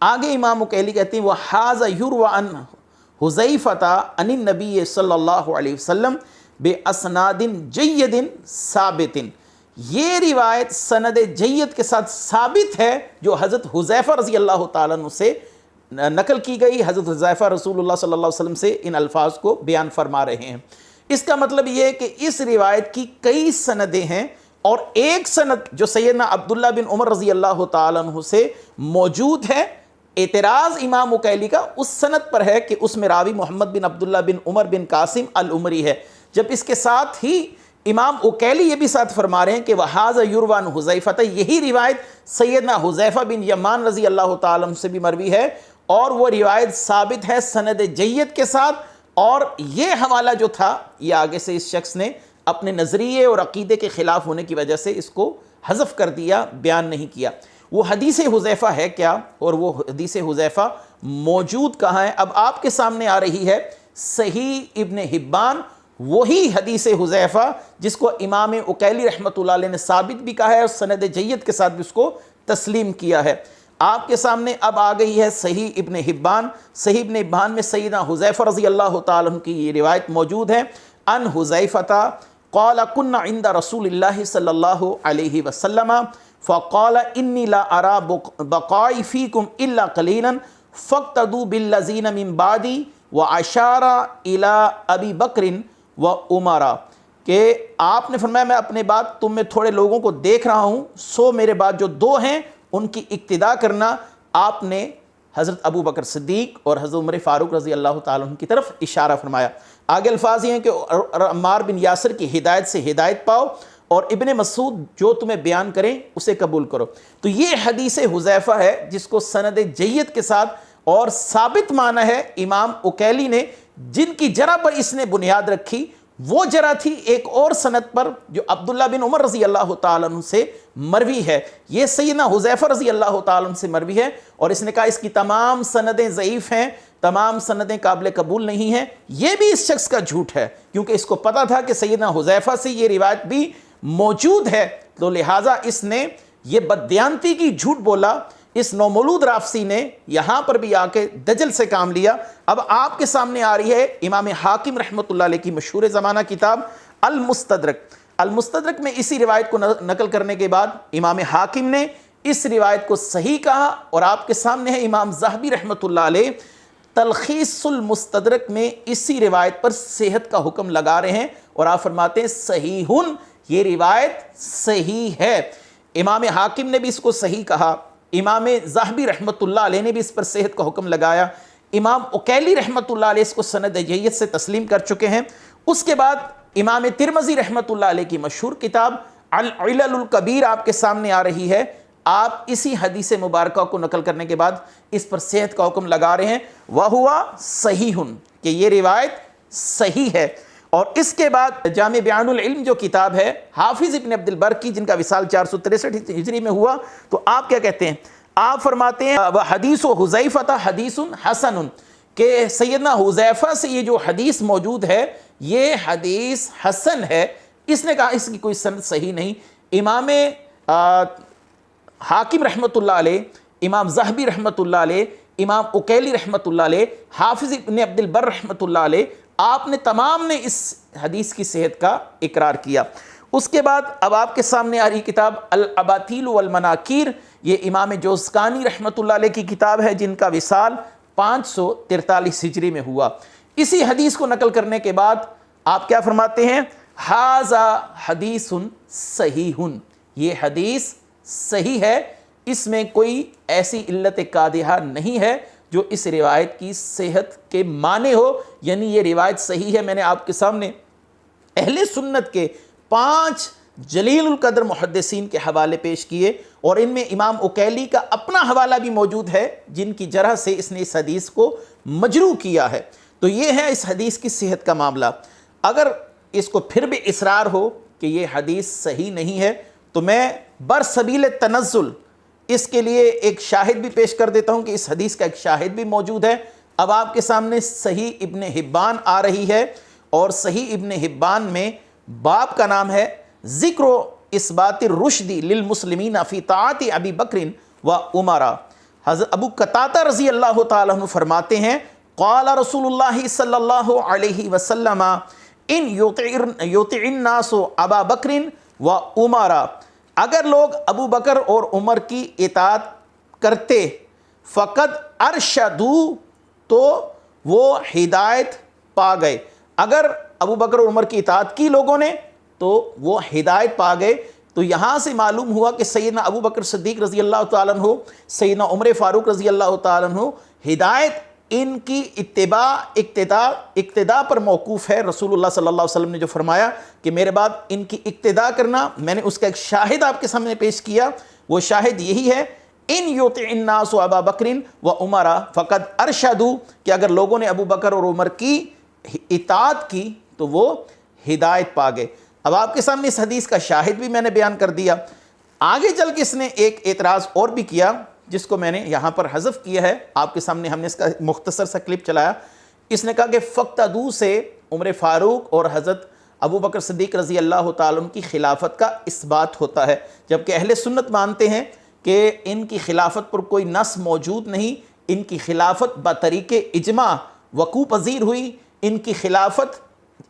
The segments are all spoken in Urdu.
آگے امام اکیلی کہتے ہیں وَحَاذَ يُرْوَ عَنْ حُذَيْفَةَ عَنِ النَّبِيِّ صلی اللہ علیہ وسلم بِأَسْنَادٍ جَيِّدٍ ثابتٍ، یہ روایت سند جید کے ساتھ ثابت ہے جو حضرت حذیفہ رضی اللہ تعالیٰ عنہ سے نقل کی گئی۔ حضرت حذیفہ رسول اللہ صلی اللہ علیہ وسلم سے ان الفاظ کو بیان فرما رہے ہیں۔ اس کا مطلب یہ ہے کہ اس روایت کی کئی سندیں ہیں، اور ایک سند جو سیدنا عبداللہ بن عمر رضی اللہ تعالیٰ عنہ سے موجود ہے، اعتراض امام اکیلی کا اس سند پر ہے کہ اس میں راوی محمد بن عبداللہ بن عمر بن قاسم العمری ہے، جب اس کے ساتھ ہی امام اکیلی یہ بھی ساتھ فرما رہے ہیں کہ وَحَاذَ يُرْوَ عَنْ حُذَيْفَةَ، یہی روایت سیدنا حذیفہ بن یمان رضی اللہ تعالیٰ عنہ سے بھی مروی ہے، اور وہ روایت ثابت ہے سند جید کے ساتھ۔ اور یہ حوالہ جو تھا یہ آگے سے اس شخص نے اپنے نظریے اور عقیدے کے خلاف ہونے کی وجہ سے اس کو حذف کر دیا، بیان نہیں کیا۔ وہ حدیث حذیفہ ہے کیا، اور وہ حدیث حذیفہ موجود کہاں ہے؟ اب آپ کے سامنے آ رہی ہے صحیح ابن حبان، وہی حدیث حذیفہ جس کو امام اکیلی رحمۃ اللہ علیہ نے ثابت بھی کہا ہے اور سند جید کے ساتھ بھی اس کو تسلیم کیا ہے۔ آپ کے سامنے اب آ گئی ہے صحیح ابن حبان۔ صحیح ابن حبان میں سیدنا حذیفہ رضی اللہ تعالیٰ عنہ کی یہ روایت موجود ہے، ان حذیفہ قال كنا عند رسول اللہ صلی اللہ علیہ وسلم فقال انی لا ارى بقائی فیکم الا قلیلا فاقتدوا بالذین من بعدی واشار الى ابی بکر وعمر، کہ آپ نے فرمایا میں اپنے بعد تم میں تھوڑے لوگوں کو دیکھ رہا ہوں، سو میرے بعد جو دو ہیں ان کی اقتداء کرنا۔ آپ نے حضرت ابو بکر صدیق اور حضرت عمر فاروق رضی اللہ تعالیٰ عنہ کی طرف اشارہ فرمایا۔ آگے الفاظ یہ ہیں کہ عمار بن یاسر کی ہدایت سے ہدایت پاؤ، اور ابن مسعود جو تمہیں بیان کریں اسے قبول کرو۔ تو یہ حدیث حذیفہ ہے جس کو سند جید کے ساتھ اور ثابت مانا ہے امام اکیلی نے، جن کی جرح پر اس نے بنیاد رکھی۔ وہ جرح تھی ایک اور سند پر جو عبداللہ بن عمر رضی اللہ تعالیٰ عنہ سے مروی ہے، یہ سیدنا حذیفہ رضی اللہ تعالیٰ عنہ سے مروی ہے، اور اس نے کہا اس کی تمام سندیں ضعیف ہیں، تمام سندیں قابل قبول نہیں ہیں۔ یہ بھی اس شخص کا جھوٹ ہے، کیونکہ اس کو پتا تھا کہ سیدنا حذیفہ سے یہ روایت بھی موجود ہے، تو لہٰذا اس نے یہ بددیانتی کی جھوٹ بولا۔ اس نومولود رافسی نے یہاں پر بھی آ کے دجل سے کام لیا۔ اب آپ کے سامنے آ رہی ہے امام حاکم رحمۃ اللہ علیہ کی مشہور زمانہ کتاب المستدرک۔ المستدرک میں اسی روایت کو نقل کرنے کے بعد امام حاکم نے اس روایت کو صحیح کہا، اور آپ کے سامنے ہے امام ذہبی رحمۃ اللہ علیہ تلخیص المستدرک میں اسی روایت پر صحت کا حکم لگا رہے ہیں، اور آپ فرماتے ہیں صحیحن، یہ روایت صحیح ہے۔ امام حاکم نے بھی اس کو صحیح کہا، امام ذہبی رحمۃ اللہ علیہ نے بھی اس پر صحت کا حکم لگایا، امام اکیلی رحمۃ اللہ علیہ اس کو سند جید سے تسلیم کر چکے ہیں۔ اس کے بعد امام ترمذی رحمۃ اللہ علیہ کی مشہور کتاب العلل الکبیر آپ کے سامنے آ رہی ہے۔ آپ اسی حدیث مبارکہ کو نقل کرنے کے بعد اس پر صحت کا حکم لگا رہے ہیں، وَهُوَ صحیحٌ، کہ یہ روایت صحیح ہے۔ اور اس کے بعد جامع بیان العلم جو کتاب ہے حافظ ابن عبد البر کی، جن کا وصال 463 ہجری میں ہوا، تو آپ کیا کہتے ہیں؟ آپ فرماتے ہیں وَحَدِيثُ حُذَيْفَةَ حَدِيثٌ حَسَنٌ، کہ سیدنا حذیفہ سے یہ جو حدیث موجود ہے یہ حدیث حسن ہے۔ اس نے کہا اس کی کوئی سند صحیح نہیں۔ امام حاکم رحمۃ اللہ علیہ، امام ذہبی رحمۃ اللہ علیہ، امام اکیلی رحمۃ اللہ علیہ، حافظ ابن عبد البر رحمۃ اللہ علیہ، آپ نے تمام نے اس حدیث کی صحت کا اقرار کیا۔ اس کے بعد اب آپ کے سامنے آ رہی کتاب الاباطیل والمناکیر، یہ امام جوزقانی رحمۃ اللہ علیہ کی کتاب ہے، جن کا وصال 543 ہجری میں ہوا۔ اسی حدیث کو نقل کرنے کے بعد آپ کیا فرماتے ہیں؟ ھذا حدیث صحیح، یہ حدیث صحیح ہے، اس میں کوئی ایسی علت قادحہ نہیں ہے جو اس روایت کی صحت کے معنی ہو، یعنی یہ روایت صحیح ہے۔ میں نے آپ کے سامنے اہل سنت کے 5 جلیل القدر محدثین کے حوالے پیش کیے، اور ان میں امام اکیلی کا اپنا حوالہ بھی موجود ہے، جن کی جرح سے اس نے اس حدیث کو مجروح کیا ہے۔ تو یہ ہے اس حدیث کی صحت کا معاملہ۔ اگر اس کو پھر بھی اصرار ہو کہ یہ حدیث صحیح نہیں ہے، تو میں برسبیل تنزل اس کے لیے ایک شاہد بھی پیش کر دیتا ہوں کہ اس حدیث کا ایک شاہد بھی موجود ہے۔ اب آپ کے سامنے صحیح ابن حبان آ رہی ہے، اور صحیح ابن حبان میں باب کا نام ہے ذکر اثبات الرشد للمسلمین فی طاعت ابی بکر و عمر۔ حضرت ابو قتادہ رضی اللہ تعالیٰ عنہ فرماتے ہیں قال رسول اللہ صلی اللہ علیہ وسلم ان یطع الناس ابا بکر و عمر، اگر لوگ ابو بکر اور عمر کی اطاعت کرتے فقد ارشدوا، تو وہ ہدایت پا گئے. اگر ابو بکر اور عمر کی اطاعت کی لوگوں نے تو وہ ہدایت پا گئے. تو یہاں سے معلوم ہوا کہ سیدنا ابو بکر صدیق رضی اللہ تعالیٰ عنہ، سیدنا عمر فاروق رضی اللہ تعالیٰ عنہ، ہدایت ان کی اقتداء پر موقوف ہے. رسول اللہ صلی اللہ علیہ وسلم نے جو فرمایا کہ میرے بعد ان کی اقتداء کرنا، میں نے اس کا ایک شاہد آپ کے سامنے پیش کیا. وہ شاہد یہی ہے ان یطع الناس ابا بکر و عمر فقد ارشدوا، کہ اگر لوگوں نے ابو بکر اور عمر کی اطاعت کی تو وہ ہدایت پا گئے. اب آپ کے سامنے اس حدیث کا شاہد بھی میں نے بیان کر دیا. آگے چل کے اس نے ایک اعتراض اور بھی کیا جس کو میں نے یہاں پر حذف کیا ہے. آپ کے سامنے ہم نے اس کا مختصر سا کلپ چلایا. اس نے کہا کہ فقتدوا سے عمر فاروق اور حضرت ابو بکر صدیق رضی اللہ تعالیٰ عنہ کی خلافت کا اثبات ہوتا ہے، جبکہ اہل سنت مانتے ہیں کہ ان کی خلافت پر کوئی نص موجود نہیں. ان کی خلافت بطریق اجماع وقوع پذیر ہوئی، ان کی خلافت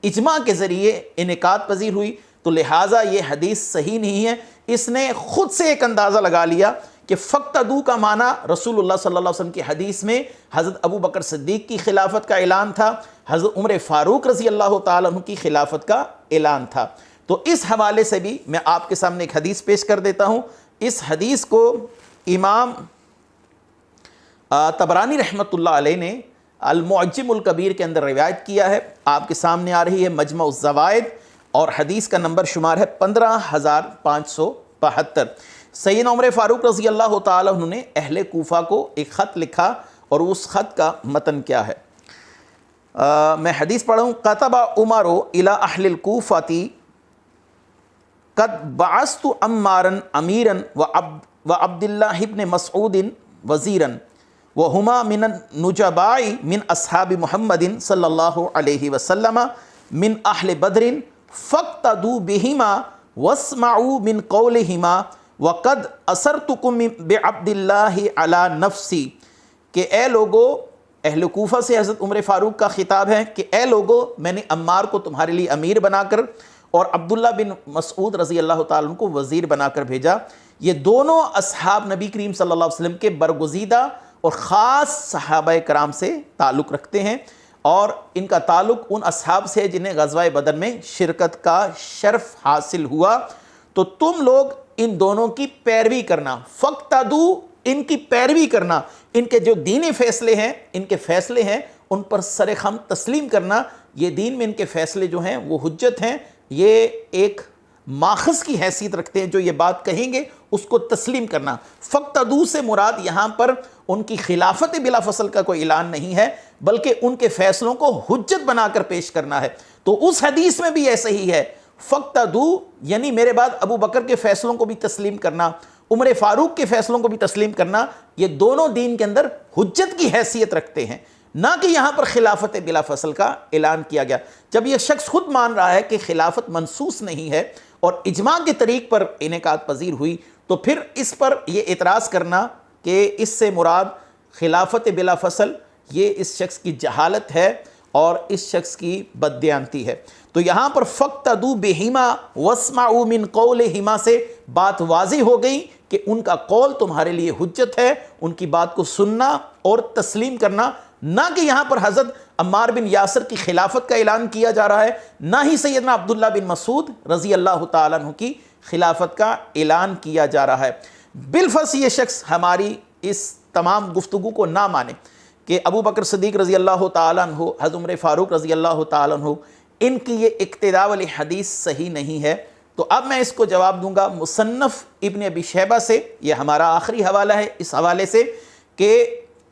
اجماع کے ذریعے انعقاد پذیر ہوئی. تو لہٰذا یہ حدیث صحیح نہیں ہے. اس نے خود سے ایک اندازہ لگا لیا کہ فقتدوا کا معنی رسول اللہ صلی اللہ علیہ وسلم کی حدیث میں حضرت ابو بکر صدیق کی خلافت کا اعلان تھا، حضرت عمر فاروق رضی اللہ تعالیٰ عنہ کی خلافت کا اعلان تھا. تو اس حوالے سے بھی میں آپ کے سامنے ایک حدیث پیش کر دیتا ہوں. اس حدیث کو امام طبرانی رحمۃ اللہ علیہ نے المعجم الکبیر کے اندر روایت کیا ہے. آپ کے سامنے آ رہی ہے مجمع الزوائد، اور حدیث کا نمبر شمار ہے 15572. سیدنا عمر فاروق رضی اللہ تعالیٰ عنہ نے اہل کوفہ کو ایک خط لکھا، اور اس خط کا متن کیا ہے. میں حدیث پڑھا ہوں. کتب عمر الی اہل الکوفۃ قد بعثت عمارا امیرا وعبد اللہ ابن مسعود وزیرا وہما من النجباء من اصحاب محمد صلی اللہ علیہ وسلم من اہل بدر فاقتدوا بہما واسمعوا من قولہما وقد اسرتکم بعبد اللہ علی نفسی. کہ اے لوگو، اہل کوفہ سے حضرت عمر فاروق کا خطاب ہے کہ اے لوگو، میں نے عمار کو تمہارے لیے امیر بنا کر اور عبداللہ بن مسعود رضی اللہ تعالیٰ عنہ کو وزیر بنا کر بھیجا. یہ دونوں اصحاب نبی کریم صلی اللہ علیہ وسلم کے برگزیدہ اور خاص صحابہ کرام سے تعلق رکھتے ہیں، اور ان کا تعلق ان اصحاب سے جنہیں غزوہ بدر میں شرکت کا شرف حاصل ہوا. تو تم لوگ ان دونوں کی پیروی کرنا، فقتدوا، ان کی پیروی کرنا، ان کے جو دینی فیصلے ہیں، ان کے فیصلے ہیں، ان پر سر خم تسلیم کرنا. یہ دین میں ان کے فیصلے جو ہیں وہ حجت ہیں، یہ ایک ماخذ کی حیثیت رکھتے ہیں. جو یہ بات کہیں گے اس کو تسلیم کرنا. فقتدوا سے مراد یہاں پر ان کی خلافت بلا فصل کا کوئی اعلان نہیں ہے، بلکہ ان کے فیصلوں کو حجت بنا کر پیش کرنا ہے. تو اس حدیث میں بھی ایسا ہی ہے، فقتدوا یعنی میرے بعد ابو بکر کے فیصلوں کو بھی تسلیم کرنا، عمر فاروق کے فیصلوں کو بھی تسلیم کرنا. یہ دونوں دین کے اندر حجت کی حیثیت رکھتے ہیں، نہ کہ یہاں پر خلافت بلا فصل کا اعلان کیا گیا. جب یہ شخص خود مان رہا ہے کہ خلافت منسوس نہیں ہے اور اجماع کے طریق پر انعقاد پذیر ہوئی، تو پھر اس پر یہ اعتراض کرنا کہ اس سے مراد خلافت بلا فصل، یہ اس شخص کی جہالت ہے اور اس شخص کی بددیانتی ہے. تو یہاں پر فقتدوا بہما واسمعوا من قولہما سے بات واضح ہو گئی کہ ان کا قول تمہارے لیے حجت ہے، ان کی بات کو سننا اور تسلیم کرنا. نہ کہ یہاں پر حضرت عمار بن یاسر کی خلافت کا اعلان کیا جا رہا ہے، نہ ہی سیدنا عبداللہ بن مسعود رضی اللہ تعالیٰ عنہ کی خلافت کا اعلان کیا جا رہا ہے. بالفرض یہ شخص ہماری اس تمام گفتگو کو نہ مانے کہ ابو بکر صدیق رضی اللہ تعالیٰ عنہ، حضرت عمر فاروق رضی اللہ تعالیٰ عنہ، ان کی یہ اقتداء والی حدیث صحیح نہیں ہے. تو اب میں اس کو جواب دوں گا مصنف ابن ابی شیبہ سے. یہ ہمارا آخری حوالہ ہے اس حوالے سے کہ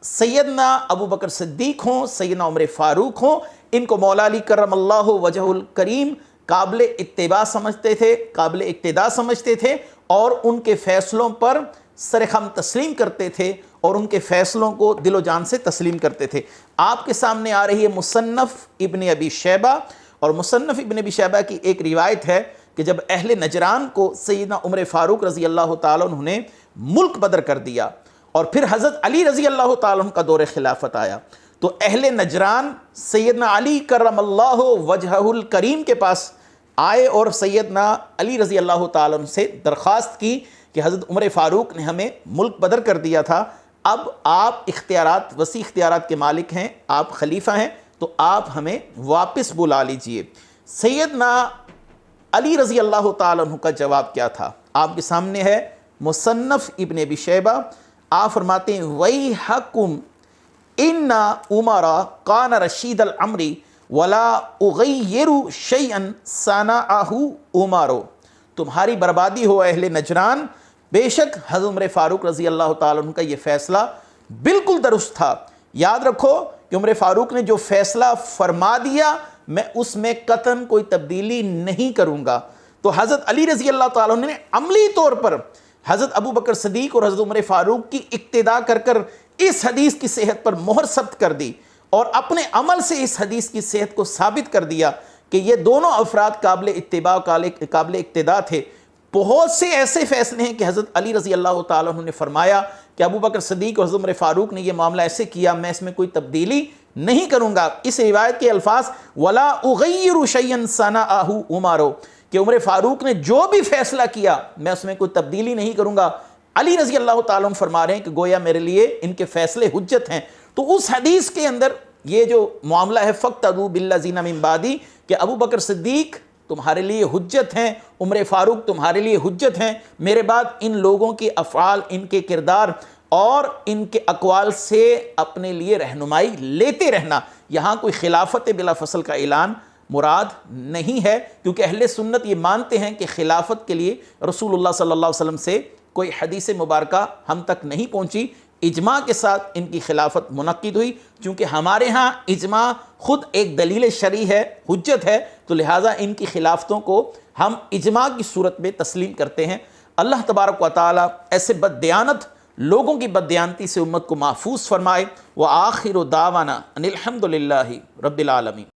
سیدنا ابو بکر صدیق ہوں، سیدنا عمر فاروق ہوں، ان کو مولا علی کرم اللہ وجہ الکریم قابل اتباع سمجھتے تھے، قابل اقتداء سمجھتے تھے، اور ان کے فیصلوں پر سر خم تسلیم کرتے تھے اور ان کے فیصلوں کو دل و جان سے تسلیم کرتے تھے. آپ کے سامنے آ رہی ہے مصنف ابن ابی شیبہ، اور مصنف ابن ابی شیبہ کی ایک روایت ہے کہ جب اہل نجران کو سیدنا عمر فاروق رضی اللہ تعالیٰ عنہ نے ملک بدر کر دیا اور پھر حضرت علی رضی اللہ تعالیٰ عنہ کا دور خلافت آیا تو اہل نجران سیدنا علی کرم اللہ وجہہ الکریم کے پاس آئے اور سیدنا علی رضی اللہ تعالیٰ عنہ سے درخواست کی کہ حضرت عمر فاروق نے ہمیں ملک بدر کر دیا تھا، اب آپ اختیارات، وسیع اختیارات کے مالک ہیں، آپ خلیفہ ہیں، تو آپ ہمیں واپس بلا لیجئے۔ سیدنا علی رضی اللہ تعالیٰ عنہ کا جواب کیا تھا؟ آپ کے سامنے ہے مصنف ابن ابی شیبہ۔ آپ فرماتے ہیں وَيْحَكُمْ إِنَّ عُمَرَ كَانَ رَشِيدَ الْأَمْرِ وَلَا أُغَيِّرُ شَيْئًا صَنَعَهُ عُمَرُ، تمہاری بربادی ہو اہل نجران، بے شک حضرت عمر فاروق رضی اللہ تعالیٰ عنہ کا یہ فیصلہ بالکل درست تھا۔ یاد رکھو کہ عمر فاروق نے جو فیصلہ فرما دیا میں اس میں قطعاً کوئی تبدیلی نہیں کروں گا۔ تو حضرت علی رضی اللہ تعالیٰ عنہ نے عملی طور پر حضرت ابو بکر صدیق اور حضرت عمر فاروق کی اقتداء کر کر اس حدیث کی صحت پر مہر ثبت کر دی اور اپنے عمل سے اس حدیث کی صحت کو ثابت کر دیا کہ یہ دونوں افراد قابل اتباع، قابل اقتداء تھے۔ بہت سے ایسے فیصلے ہیں کہ حضرت علی رضی اللہ تعالیٰ عنہ نے فرمایا کہ ابو بکر صدیق اور حضرت عمر فاروق نے یہ معاملہ ایسے کیا، میں اس میں کوئی تبدیلی نہیں کروں گا۔ اس روایت کے الفاظ وَلَا أُغَيِّرُ شَيْئًا صَنَعَهُ عُمَرُ، کہ عمر فاروق نے جو بھی فیصلہ کیا میں اس میں کوئی تبدیلی نہیں کروں گا۔ علی رضی اللہ تعالیٰ عنہ فرما رہے ہیں کہ گویا میرے لیے ان کے فیصلے حجت ہیں۔ تو اس حدیث کے اندر یہ جو معاملہ ہے فَاقْتَدُوا بِالَّذِينَ مِن بَعْدِي، کہ ابو بکر صدیق تمہارے لیے حجت ہیں، عمر فاروق تمہارے لیے حجت ہیں، میرے بعد ان لوگوں کے افعال، ان کے کردار اور ان کے اقوال سے اپنے لیے رہنمائی لیتے رہنا۔ یہاں کوئی خلافت بلا فصل کا اعلان مراد نہیں ہے، کیونکہ اہل سنت یہ مانتے ہیں کہ خلافت کے لیے رسول اللہ صلی اللہ علیہ وسلم سے کوئی حدیث مبارکہ ہم تک نہیں پہنچی، اجماع کے ساتھ ان کی خلافت منعقد ہوئی۔ چونکہ ہمارے ہاں اجماع خود ایک دلیل شرعی ہے، حجت ہے، تو لہٰذا ان کی خلافتوں کو ہم اجماع کی صورت میں تسلیم کرتے ہیں۔ اللہ تبارک و تعالی ایسے بددیانت لوگوں کی بددیانتی سے امت کو محفوظ فرمائے۔ وآخر دعوانا ان الحمد للہ رب العالمین۔